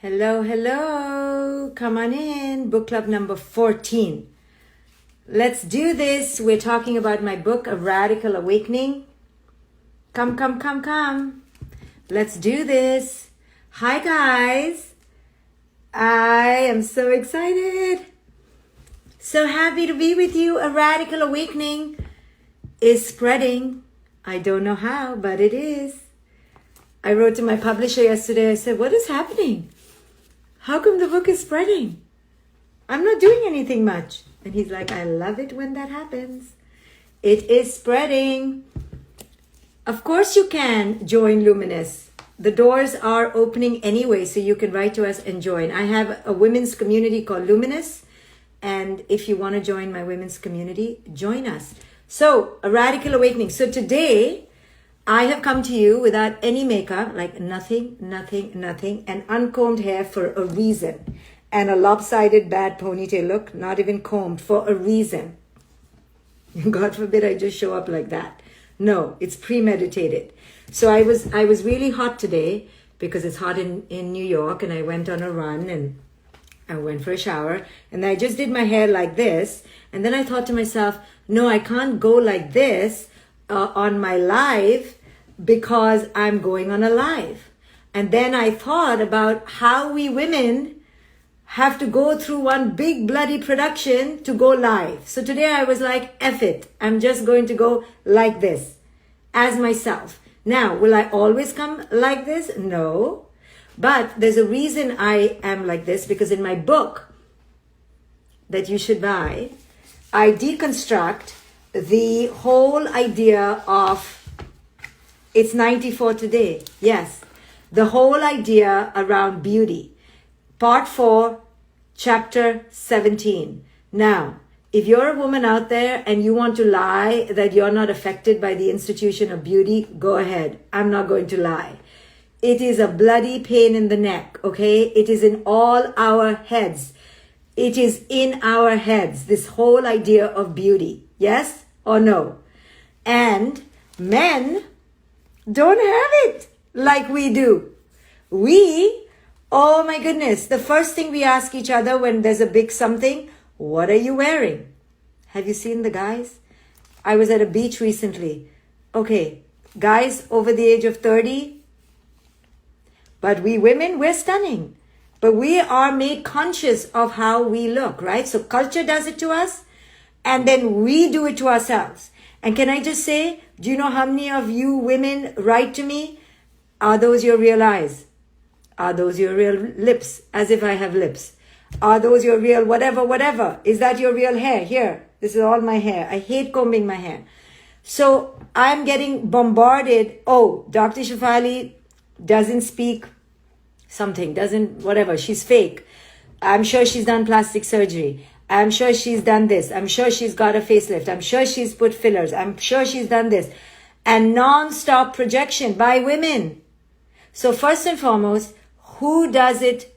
Hello, hello. Come on in. Book club number 14. Let's do this. We're talking about my book, A Radical Awakening. Come, come, come, come. Let's do this. Hi, guys. I am so excited. So happy to be with you. A Radical Awakening is spreading. I don't know how, but it is. I wrote to my publisher yesterday. I said, what is happening? How come the book is spreading? I'm not doing anything much. And he's like, I love it when that happens. It is spreading. Of course you can join Luminous. The doors are opening anyway, so you can write to us and join. I have a women's community called Luminous. And if you want to join my women's community, join us. So, A Radical Awakening. So today, I have come to you without any makeup, like nothing, and uncombed hair for a reason. And a lopsided bad ponytail look, not even combed, for a reason. God forbid I just show up like that. No, it's premeditated. So I was really hot today because it's hot in New York, and I went on a run and I went for a shower, and I just did my hair like this. And then I thought to myself, no, I can't go like this on my live because I'm going on a live. And then I thought about how we women have to go through one big bloody production to go live. So today I was like, F it. I'm just going to go like this as myself. Now, will I always come like this? No. But there's a reason I am like this, because in my book that you should buy, I deconstruct the whole idea of, it's 94 today, yes, the whole idea around beauty. Part 4, chapter 17. Now, if you're a woman out there and you want to lie that you're not affected by the institution of beauty, go ahead. I'm not going to lie. It is a bloody pain in the neck, okay? It is in all our heads. It is in our heads, this whole idea of beauty. Yes or no? And men don't have it like we do. We, oh my goodness, the first thing we ask each other when there's a big something, what are you wearing? Have you seen the guys? I was at a beach recently. Okay, guys over the age of 30, but we women, we're stunning. But we are made conscious of how we look, right? So culture does it to us, and then we do it to ourselves. And can I just say, do you know how many of you women write to me? Are those your real eyes? Are those your real lips? As if I have lips. Are those your real whatever? Is that your real hair? Here, this is all my hair. I hate combing my hair. So I'm getting bombarded. Oh, Dr. Shefali doesn't speak something, whatever, she's fake. I'm sure she's done plastic surgery. I'm sure she's done this. I'm sure she's got a facelift. I'm sure she's put fillers. I'm sure she's done this. And non-stop projection by women. So first and foremost, who does it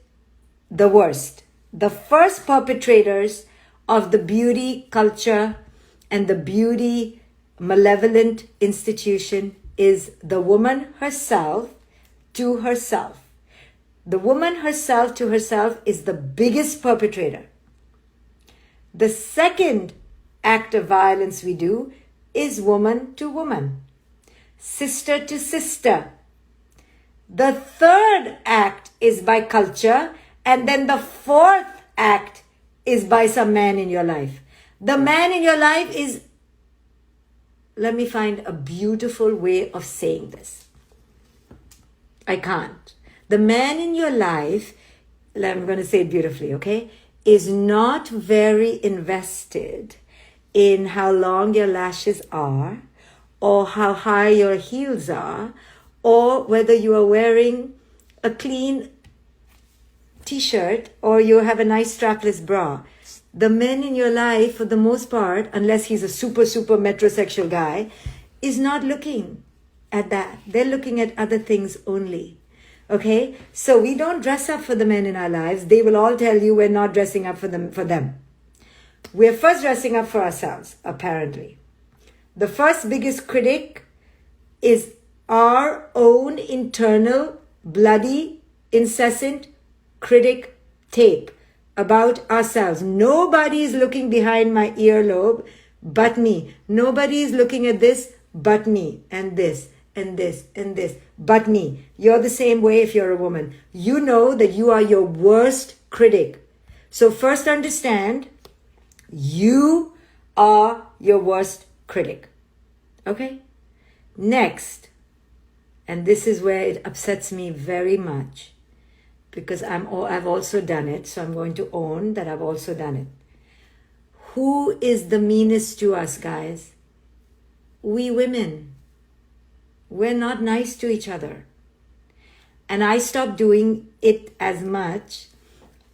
the worst? The first perpetrators of the beauty culture and the beauty malevolent institution is the woman herself to herself. The woman herself to herself is the biggest perpetrator. The second act of violence we do is woman to woman, sister to sister. The third act is by culture, and then the fourth act is by some man in your life. The man in your life is, let me find a beautiful way of saying this. I can't. The man in your life, I'm going to say it beautifully, okay, is not very invested in how long your lashes are, or how high your heels are, or whether you are wearing a clean t-shirt or you have a nice strapless bra. The men in your life, for the most part, unless he's a super metrosexual guy, is not looking at that. They're looking at other things only. Okay, so we don't dress up for the men in our lives. They will all tell you we're not dressing up for them. We're first dressing up for ourselves, apparently. The first biggest critic is our own internal, bloody, incessant critic tape about ourselves. Nobody is looking behind my earlobe but me. Nobody is looking at this but me, and this, and this, and this, but me. You're the same way if you're a woman. You know that you are your worst critic. So first understand, you are your worst critic. Okay? Next, and this is where it upsets me very much, because I've also done it, so I'm going to own that I've also done it. Who is the meanest to us, guys? We women. We're not nice to each other. And I stopped doing it as much.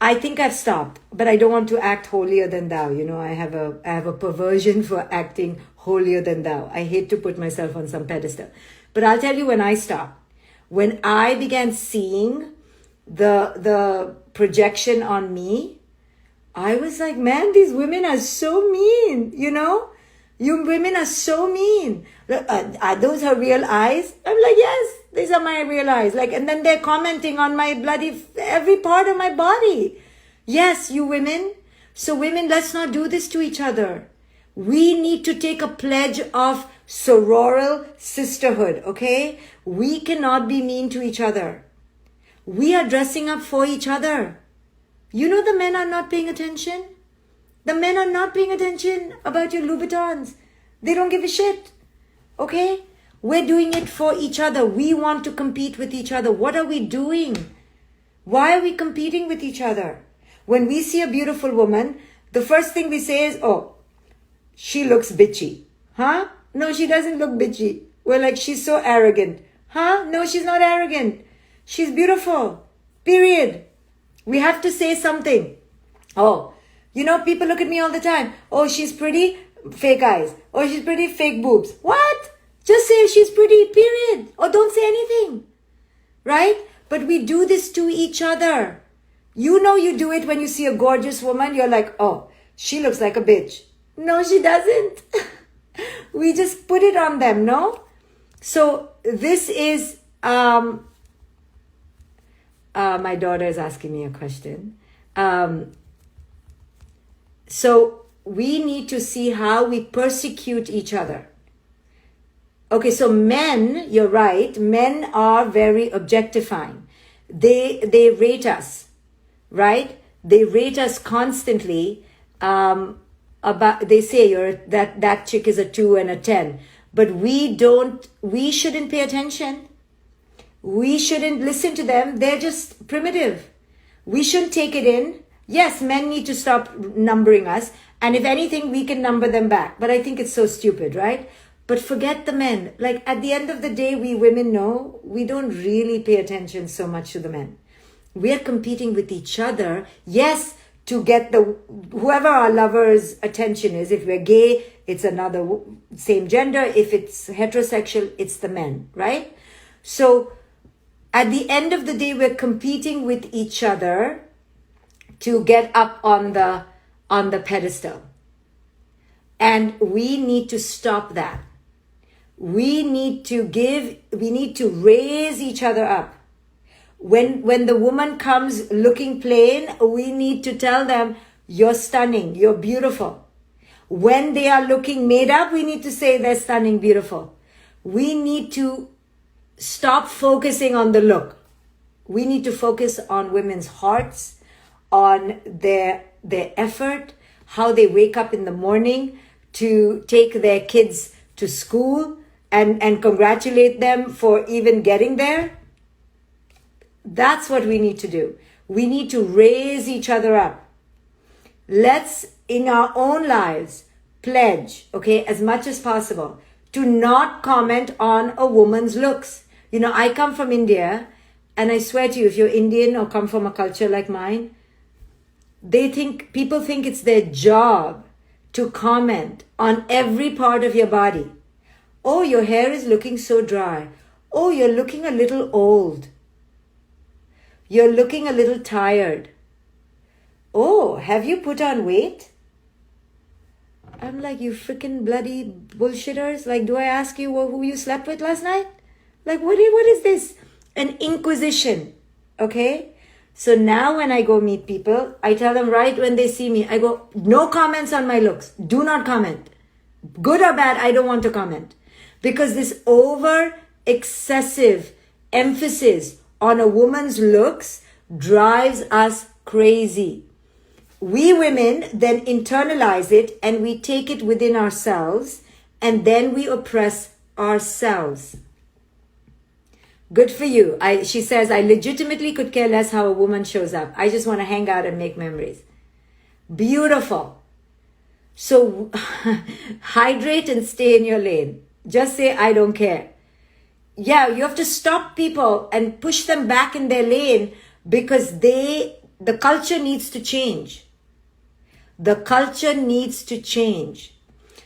I think I've stopped, but I don't want to act holier than thou. You know, I have a perversion for acting holier than thou. I hate to put myself on some pedestal. But I'll tell you when I stopped. When I began seeing the projection on me, I was like, man, these women are so mean, you know? You women are so mean. Are those her real eyes? I'm like, yes, these are my real eyes. Like, and then they're commenting on my bloody, every part of my body. Yes, you women. So women, let's not do this to each other. We need to take a pledge of sororal sisterhood, okay? We cannot be mean to each other. We are dressing up for each other. You know the men are not paying attention. The men are not paying attention about your Louboutins. They don't give a shit. Okay? We're doing it for each other. We want to compete with each other. What are we doing? Why are we competing with each other? When we see a beautiful woman, the first thing we say is, oh, she looks bitchy. Huh? No, she doesn't look bitchy. We're like, she's so arrogant. Huh? No, she's not arrogant. She's beautiful. Period. We have to say something. Oh, you know, people look at me all the time. Oh, she's pretty, fake eyes. Oh, she's pretty, fake boobs. What? Just say she's pretty, period. Or don't say anything. Right? But we do this to each other. You know you do it when you see a gorgeous woman. You're like, oh, she looks like a bitch. No, she doesn't. We just put it on them, no? So this is, my daughter is asking me a question. So we need to see how we persecute each other. Okay, so men, you're right, men are very objectifying. They rate us, right? They rate us constantly. They say that chick is a 2 and a 10. But we shouldn't pay attention. We shouldn't listen to them. They're just primitive. We shouldn't take it in. Yes, men need to stop numbering us. And if anything, we can number them back. But I think it's so stupid, right? But forget the men. Like at the end of the day, we women know we don't really pay attention so much to the men. We are competing with each other. Yes, to get whoever our lover's attention is. If we're gay, it's another same gender. If it's heterosexual, it's the men, right? So at the end of the day, we're competing with each other to get up on the pedestal. And we need to stop that. We need to raise each other up. When the woman comes looking plain, we need to tell them, you're stunning, you're beautiful. When they are looking made up, we need to say they're stunning, beautiful. We need to stop focusing on the look. We need to focus on women's hearts, on their effort, how they wake up in the morning to take their kids to school and congratulate them for even getting there. That's what we need to do. We need to raise each other up. Let's, in our own lives, pledge, okay, as much as possible, to not comment on a woman's looks. You know, I come from India, and I swear to you, if you're Indian or come from a culture like mine, people think it's their job to comment on every part of your body. Oh, your hair is looking so dry. Oh, you're looking a little old. You're looking a little tired. Oh, have you put on weight? I'm like, you freaking bloody bullshitters. Like, do I ask you who you slept with last night? Like, what is this? An inquisition, okay? So now when I go meet people, I tell them right when they see me, I go, no comments on my looks. Do not comment. Good or bad, I don't want to comment. Because this over excessive emphasis on a woman's looks drives us crazy. We women then internalize it and we take it within ourselves and then we oppress ourselves. Good for you. She says, I legitimately could care less how a woman shows up. I just want to hang out and make memories. Beautiful. So hydrate and stay in your lane. Just say, I don't care. Yeah, you have to stop people and push them back in their lane because the culture needs to change. The culture needs to change.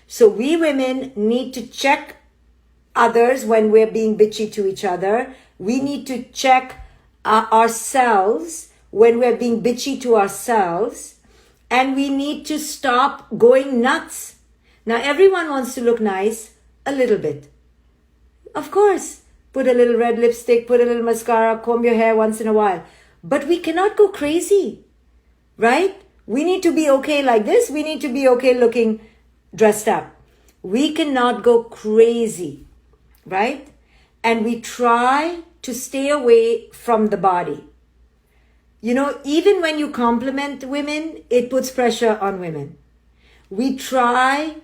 So we women need to check others when we're being bitchy to each other. We need to check ourselves when we're being bitchy to ourselves. And we need to stop going nuts. Now, everyone wants to look nice a little bit. Of course, put a little red lipstick, put a little mascara, comb your hair once in a while. But we cannot go crazy, right? We need to be okay like this. We need to be okay looking dressed up. We cannot go crazy, right? And we try to stay away from the body. You know, even when you compliment women, it puts pressure on women. We try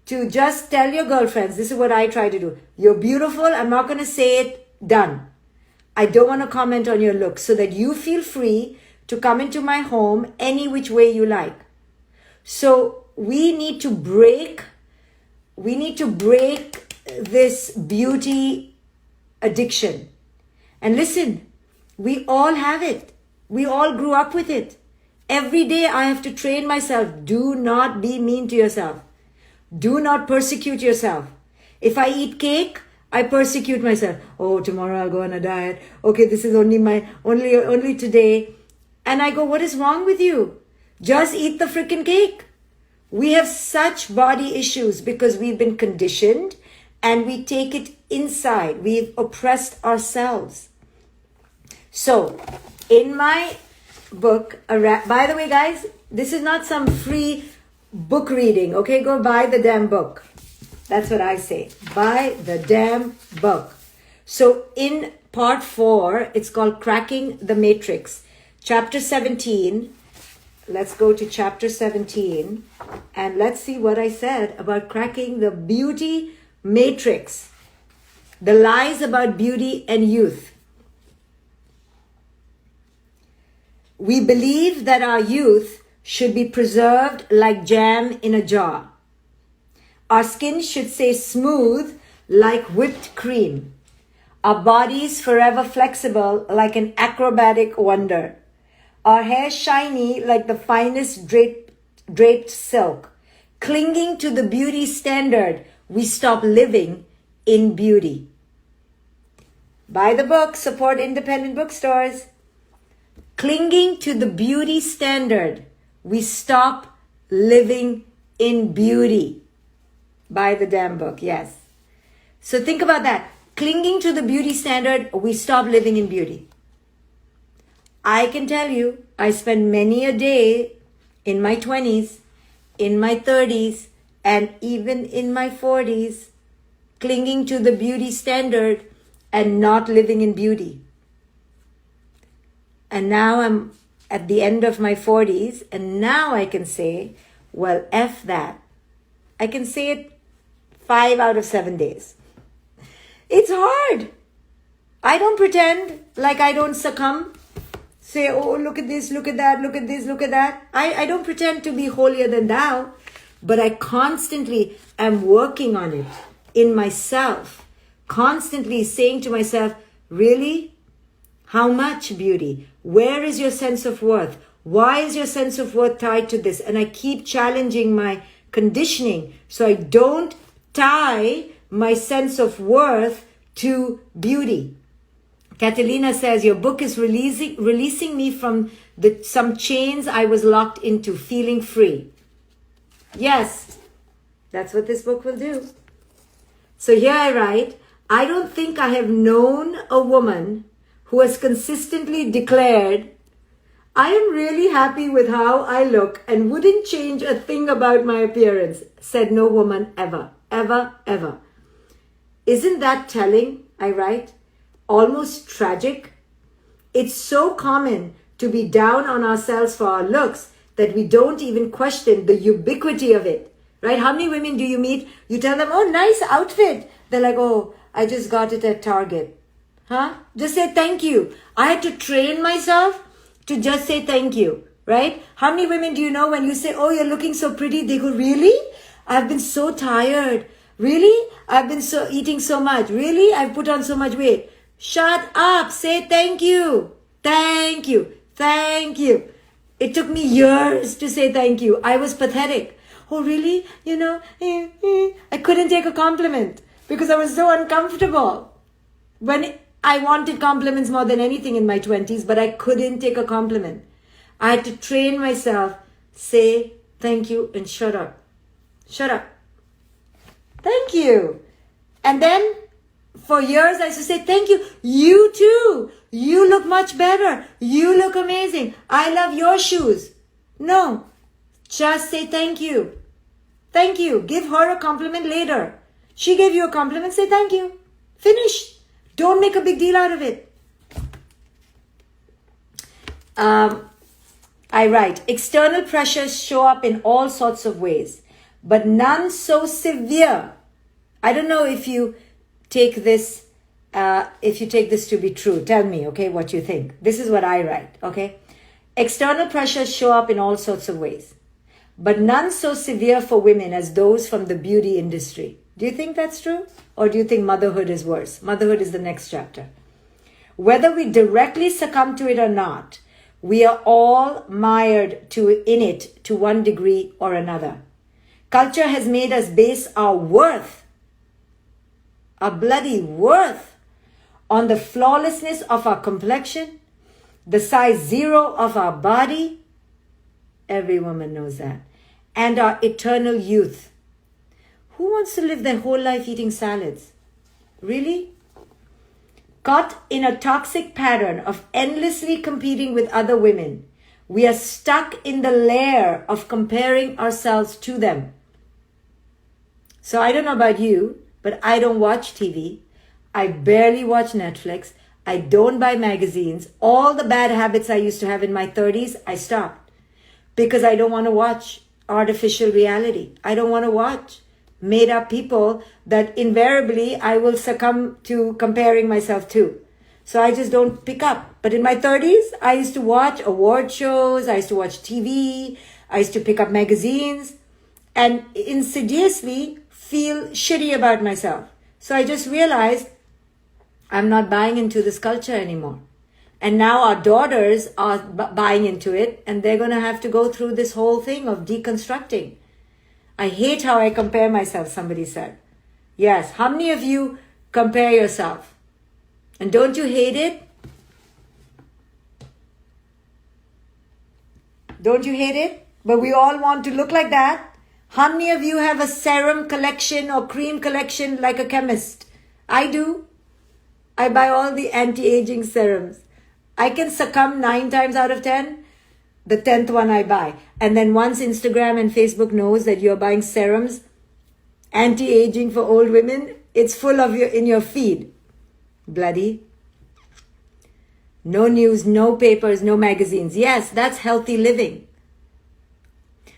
to just tell your girlfriends, this is what I try to do. You're beautiful. I'm not going to say it. Done. I don't want to comment on your looks so that you feel free to come into my home any which way you like. So we need to break this beauty addiction. And listen, we all have it. We all grew up with it. Every day I have to train myself. Do not be mean to yourself. Do not persecute yourself. If I eat cake, I persecute myself. Oh, tomorrow I'll go on a diet. Okay, this is only today. And I go, what is wrong with you? Just eat the freaking cake. We have such body issues because we've been conditioned and we take it inside. We've oppressed ourselves. So, in my book, by the way, guys, this is not some free book reading. Okay, go buy the damn book. That's what I say. Buy the damn book. So, in part 4, it's called Cracking the Matrix. Chapter 17, let's go to chapter 17 and let's see what I said about cracking the beauty matrix, the lies about beauty and youth. We believe that our youth should be preserved like jam in a jar. Our skin should stay smooth like whipped cream. Our bodies forever flexible like an acrobatic wonder. Our hair shiny like the finest draped silk. Clinging to the beauty standard, we stop living in beauty. Buy the book, support independent bookstores. Clinging to the beauty standard, we stop living in beauty. Buy the damn book, yes. So think about that. Clinging to the beauty standard, we stop living in beauty. I can tell you, I spent many a day in my 20s, in my 30s, and even in my 40s, clinging to the beauty standard and not living in beauty. And now I'm at the end of my 40s, and now I can say, well, F that. I can say it 5 out of 7 days. It's hard. I don't pretend like I don't succumb. Say, oh, look at this, look at that, look at this, look at that. I don't pretend to be holier than thou, but I constantly am working on it in myself, constantly saying to myself, really? How much beauty? Where is your sense of worth? Why is your sense of worth tied to this? And I keep challenging my conditioning so I don't tie my sense of worth to beauty. Catalina says, your book is releasing me from some chains I was locked into, feeling free. Yes, that's what this book will do. So here I write, I don't think I have known a woman who has consistently declared I am really happy with how I look and wouldn't change a thing about my appearance, said no woman ever, ever, ever. Isn't that telling, I write? Almost tragic? It's so common to be down on ourselves for our looks that we don't even question the ubiquity of it, right? How many women do you meet? You tell them, oh, nice outfit. They're like, oh, I just got it at Target. Huh? Just say thank you. I had to train myself to just say thank you, right? How many women do you know when you say, oh, you're looking so pretty, they go, really? I've been so tired. Really? I've been eating so much. Really? I've put on so much weight. Shut up. Say thank you. Thank you. Thank you. It took me years to say thank you. I was pathetic. Oh, really? I couldn't take a compliment because I was so uncomfortable. When I wanted compliments more than anything in my 20s, but I couldn't take a compliment. I had to train myself, say thank you and shut up. Shut up. Thank you. And then for years I used to say, thank you. You too. You look much better. You look amazing. I love your shoes. No, just say thank you. Thank you. Give her a compliment later. She gave you a compliment, say thank you. Finish. Don't make a big deal out of it. I write, external pressures show up in all sorts of ways, but none so severe. I don't know if you take this to be true. Tell me, okay, what you think. This is what I write, okay? External pressures show up in all sorts of ways, but none so severe for women as those from the beauty industry. Do you think that's true? Or do you think motherhood is worse? Motherhood is the next chapter. Whether we directly succumb to it or not, we are all mired in it to one degree or another. Culture has made us base our worth, our bloody worth, on the flawlessness of our complexion, the size 0 of our body. Every woman knows that. And our eternal youth. Who wants to live their whole life eating salads? Really? Caught in a toxic pattern of endlessly competing with other women, we are stuck in the lair of comparing ourselves to them. So I don't know about you, but I don't watch TV. I barely watch Netflix. I don't buy magazines. All the bad habits I used to have in my 30s, I stopped. Because I don't want to watch artificial reality. I don't want to watch made up people that invariably I will succumb to comparing myself to. So I just don't pick up. But in my 30s, I used to watch award shows. I used to watch TV. I used to pick up magazines and insidiously feel shitty about myself. So I just realized I'm not buying into this culture anymore. And now our daughters are buying into it, and they're going to have to go through this whole thing of deconstructing. I hate how I compare myself, somebody said. Yes, how many of you compare yourself? And don't you hate it? Don't you hate it? But we all want to look like that. How many of you have a serum collection or cream collection like a chemist? I do. I buy all the anti-aging serums. I can succumb 9 times out of 10. The 10th one I buy. And then once Instagram and Facebook knows that you're buying serums, anti-aging for old women, it's full of in your feed. Bloody. No news, no papers, no magazines. Yes, that's healthy living.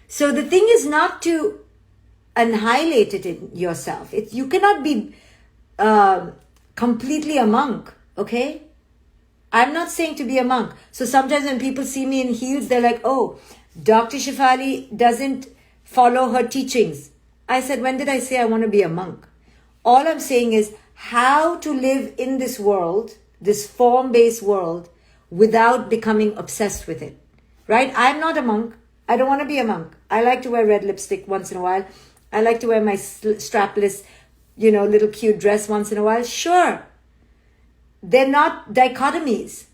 So the thing is not to annihilate it in yourself. You cannot be completely a monk, okay? I'm not saying to be a monk. So sometimes when people see me in heels, they're like, oh, Dr. Shefali doesn't follow her teachings. I said, when did I say I want to be a monk? All I'm saying is how to live in this world, this form-based world, without becoming obsessed with it, right? I'm not a monk. I don't want to be a monk. I like to wear red lipstick once in a while. I like to wear my strapless, little cute dress once in a while. Sure. They're not dichotomies.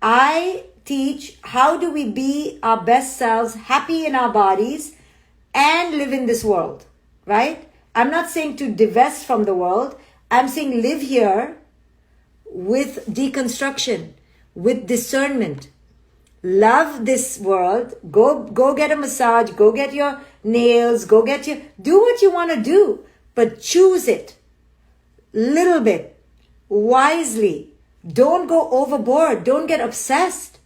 I teach how do we be our best selves, happy in our bodies, and live in this world, right? I'm not saying to divest from the world. I'm saying live here with deconstruction, with discernment. love this world. Go get a massage, go get your nails, do what you want to do, but choose it. Little bit, wisely. Don't go overboard. Don't get obsessed.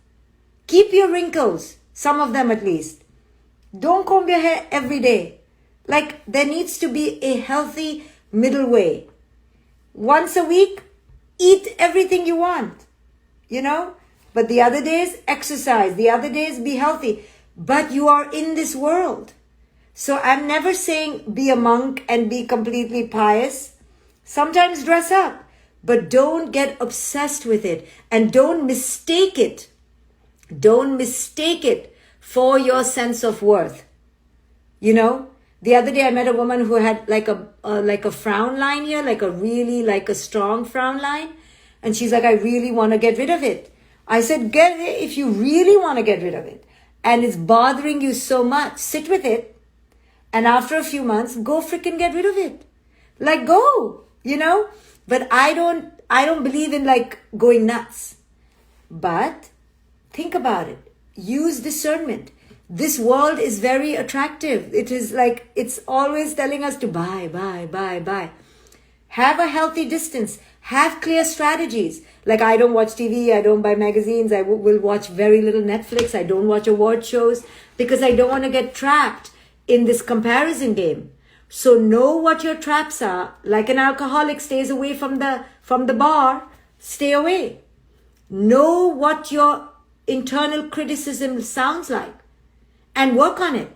Keep your wrinkles, some of them at least. Don't comb your hair every day. Like, there needs to be a healthy middle way. Once a week, eat everything you want, But the other days, exercise. The other days, be healthy. But you are in this world. So I'm never saying be a monk and be completely pious. Sometimes dress up, but don't get obsessed with it, and don't mistake it. Don't mistake it for your sense of worth. The other day I met a woman who had like a frown line here, like a strong frown line. And she's like, I really want to get rid of it. I said, get it if you really want to get rid of it. And it's bothering you so much, sit with it. And after a few months, go freaking get rid of it. Like, go, But I don't believe in like going nuts. But think about it. Use discernment. This world is very attractive. It is like, it's always telling us to buy. Have a healthy distance. Have clear strategies. Like, I don't watch TV. I don't buy magazines. I will watch very little Netflix. I don't watch award shows because I don't want to get trapped in this comparison game. So know what your traps are. Like an alcoholic stays away from the bar, stay away. Know what your internal criticism sounds like and work on it.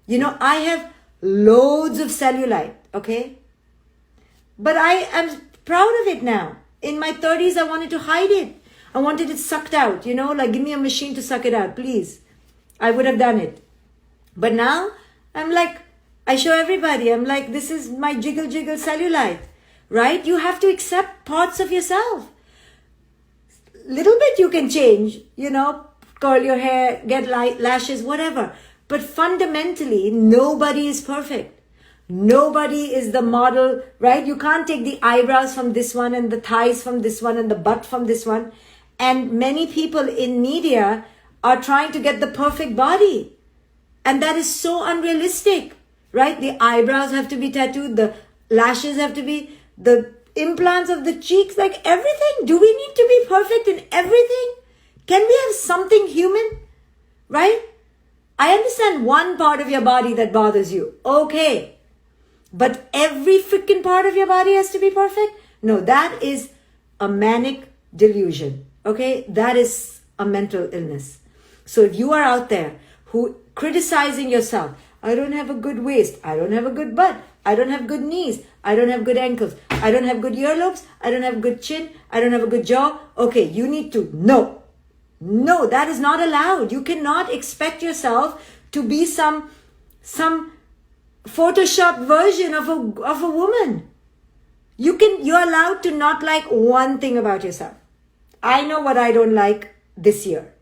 I have loads of cellulite, okay? But I am proud of it now. In my 30s, I wanted to hide it. I wanted it sucked out, like give me a machine to suck it out, please. I would have done it. But now I'm like, I show everybody, I'm like, this is my jiggle cellulite, right? You have to accept parts of yourself. Little bit you can change, curl your hair, get lashes, whatever. But fundamentally, nobody is perfect. Nobody is the model, right? You can't take the eyebrows from this one and the thighs from this one and the butt from this one. And many people in media are trying to get the perfect body. And that is so unrealistic, right? The eyebrows have to be tattooed, the lashes have to be, the implants of the cheeks, like everything. Do we need to be perfect in everything? Can we have something human, right? I understand one part of your body that bothers you. Okay. But every freaking part of your body has to be perfect? No, that is a manic delusion. Okay? That is a mental illness. So if you are out there who criticizing yourself, I don't have a good waist, I don't have a good butt, I don't have good knees, I don't have good ankles, I don't have good earlobes, I don't have good chin, I don't have a good jaw. Okay, you need to No, that is not allowed. You cannot expect yourself to be some Photoshop version of a woman. You're allowed to not like one thing about yourself. I know what I don't like this year.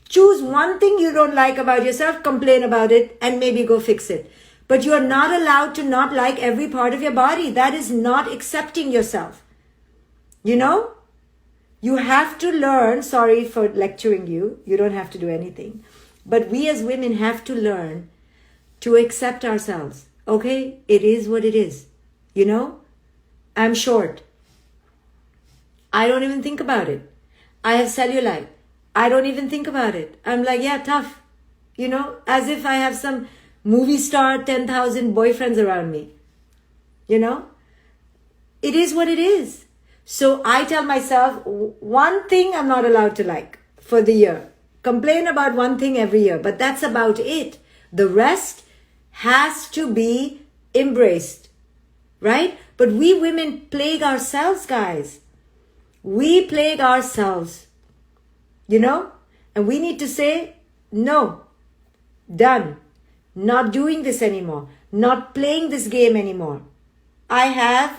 Choose one thing you don't like about yourself, complain about it, and maybe go fix it. But you are not allowed to not like every part of your body. That is not accepting yourself. You have to learn, sorry for lecturing you, you don't have to do anything. But we as women have to learn to accept ourselves. Okay? It is what it is. I'm short. I don't even think about it. I have cellulite. I don't even think about it. I'm like, yeah, tough. As if I have some movie star, 10,000 boyfriends around me. It is what it is. So I tell myself, one thing I'm not allowed to like for the year. Complain about one thing every year, but that's about it. The rest has to be embraced, right? But we women plague ourselves, guys. We plague ourselves, and we need to say, no, done, not doing this anymore, not playing this game anymore. I have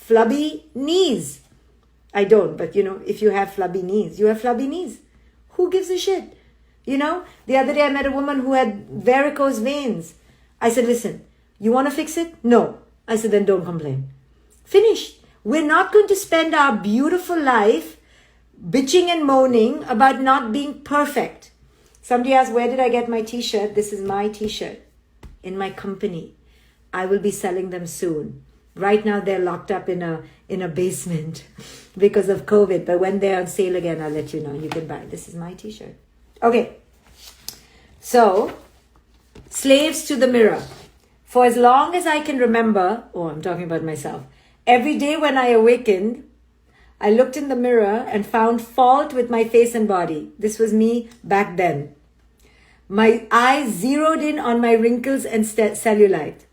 flubby knees. I don't, but if you have flubby knees, you have flubby knees. Who gives a shit? The other day I met a woman who had varicose veins. I said, listen, you want to fix it? No. I said, then don't complain. Finished. We're not going to spend our beautiful life bitching and moaning about not being perfect. Somebody asked, where did I get my t-shirt? This is my t-shirt in my company. I will be selling them soon. Right now they're locked up in a basement because of COVID. But when they're on sale again, I'll let you know. You can buy. This is my t-shirt. Okay. So, slaves to the mirror. For as long as I can remember, I'm talking about myself. Every day when I awakened, I looked in the mirror and found fault with my face and body. This was me back then. My eyes zeroed in on my wrinkles and cellulite.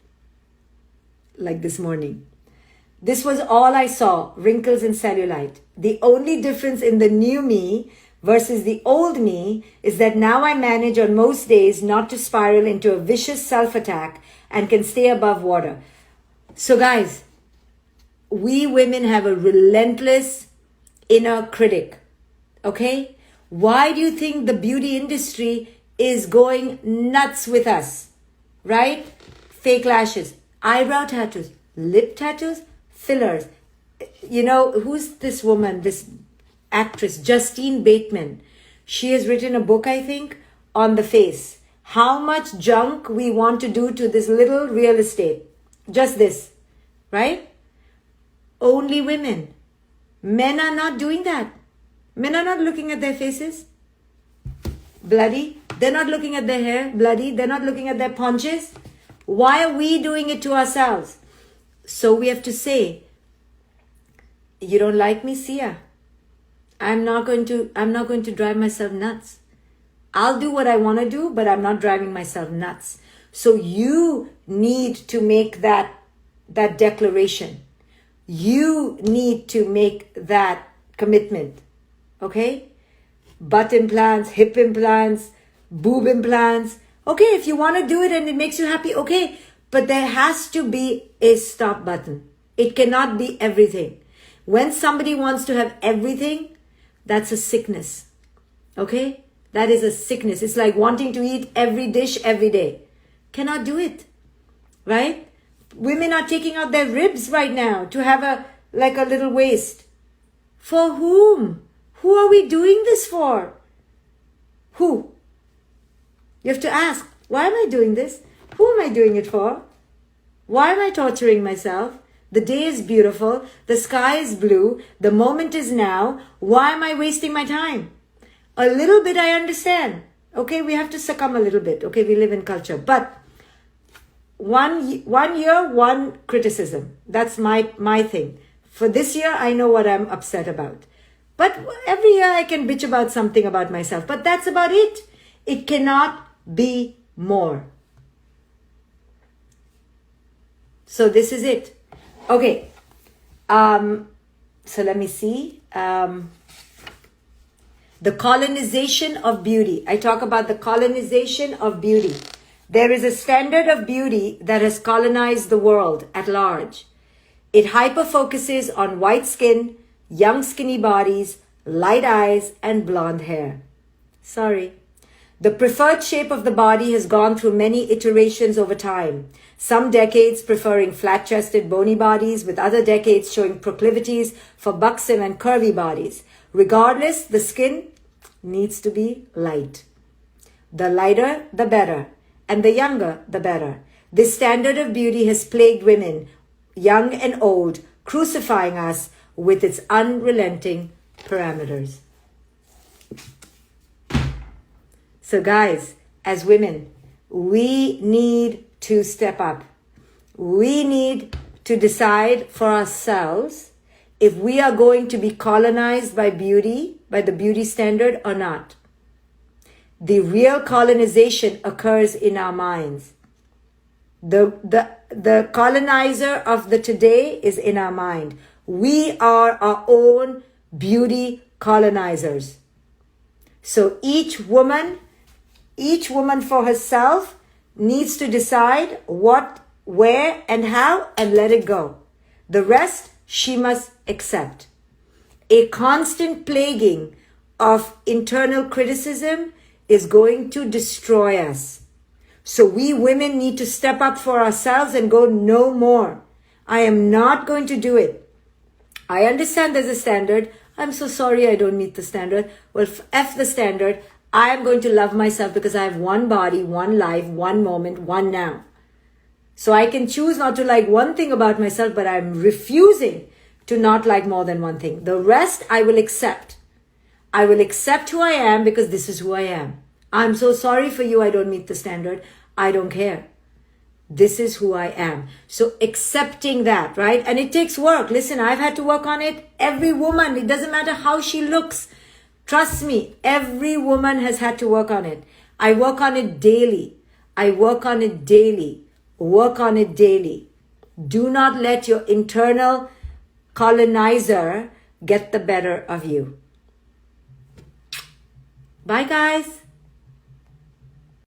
Like this morning. This was all I saw, wrinkles and cellulite. The only difference in the new me versus the old me is that now I manage on most days not to spiral into a vicious self-attack and can stay above water. So guys, we women have a relentless inner critic. Okay? Why do you think the beauty industry is going nuts with us? Right? Fake lashes, eyebrow tattoos, lip tattoos, fillers. You know, who's this woman, this actress, Justine Bateman? She has written a book, I think, on the face. How much junk we want to do to this little real estate. Just this, right? Only women. Men are not doing that. Men are not looking at their faces bloody. They're not looking at their hair bloody. They're not looking at their paunches. Why are we doing it to ourselves? So we have to say, you don't like me, see ya. I'm not going to drive myself nuts. I'll do what I want to do, but I'm not driving myself nuts. So you need to make that declaration. You need to make that commitment. Okay? Butt implants, hip implants, boob implants. Okay, if you want to do it and it makes you happy, okay. But there has to be a stop button. It cannot be everything. When somebody wants to have everything, that's a sickness. Okay? That is a sickness. It's like wanting to eat every dish every day. Cannot do it. Right? Women are taking out their ribs right now to have a little waist. For whom? Who are we doing this for? Who? You have to ask, why am I doing this? Who am I doing it for? Why am I torturing myself? The day is beautiful. The sky is blue. The moment is now. Why am I wasting my time? A little bit I understand. Okay, we have to succumb a little bit. Okay, we live in culture. But one year, one criticism. That's my thing. For this year, I know what I'm upset about. But every year I can bitch about something about myself. But that's about it. It cannot be more. So this is it. Okay. So let me see. The colonization of beauty. I talk about the colonization of beauty. There is a standard of beauty that has colonized the world at large. It hyper-focuses on white skin, young skinny bodies, light eyes, and blonde hair. Sorry. The preferred shape of the body has gone through many iterations over time. Some decades preferring flat-chested, bony bodies, with other decades showing proclivities for buxom and curvy bodies. Regardless, the skin needs to be light. The lighter, the better. And the younger, the better. This standard of beauty has plagued women, young and old, crucifying us with its unrelenting parameters. So guys, as women, we need to step up. We need to decide for ourselves if we are going to be colonized by beauty, by the beauty standard or not. The real colonization occurs in our minds. The colonizer of the today is in our mind. We are our own beauty colonizers. So each woman for herself needs to decide what, where, and how, and let it go. The rest she must accept. A constant plaguing of internal criticism is going to destroy us. So we women need to step up for ourselves and go no more. I am not going to do it. I understand there's a standard. I'm so sorry I don't meet the standard. Well, F the standard. I am going to love myself because I have one body, one life, one moment, one now. So I can choose not to like one thing about myself, but I'm refusing to not like more than one thing. The rest I will accept. I will accept who I am because this is who I am. I'm so sorry for you. I don't meet the standard. I don't care. This is who I am. So accepting that, right? And it takes work. Listen, I've had to work on it. Every woman, it doesn't matter how she looks. Trust me, every woman has had to work on it. I work on it daily. I work on it daily. Work on it daily. Do not let your internal colonizer get the better of you. Bye, guys.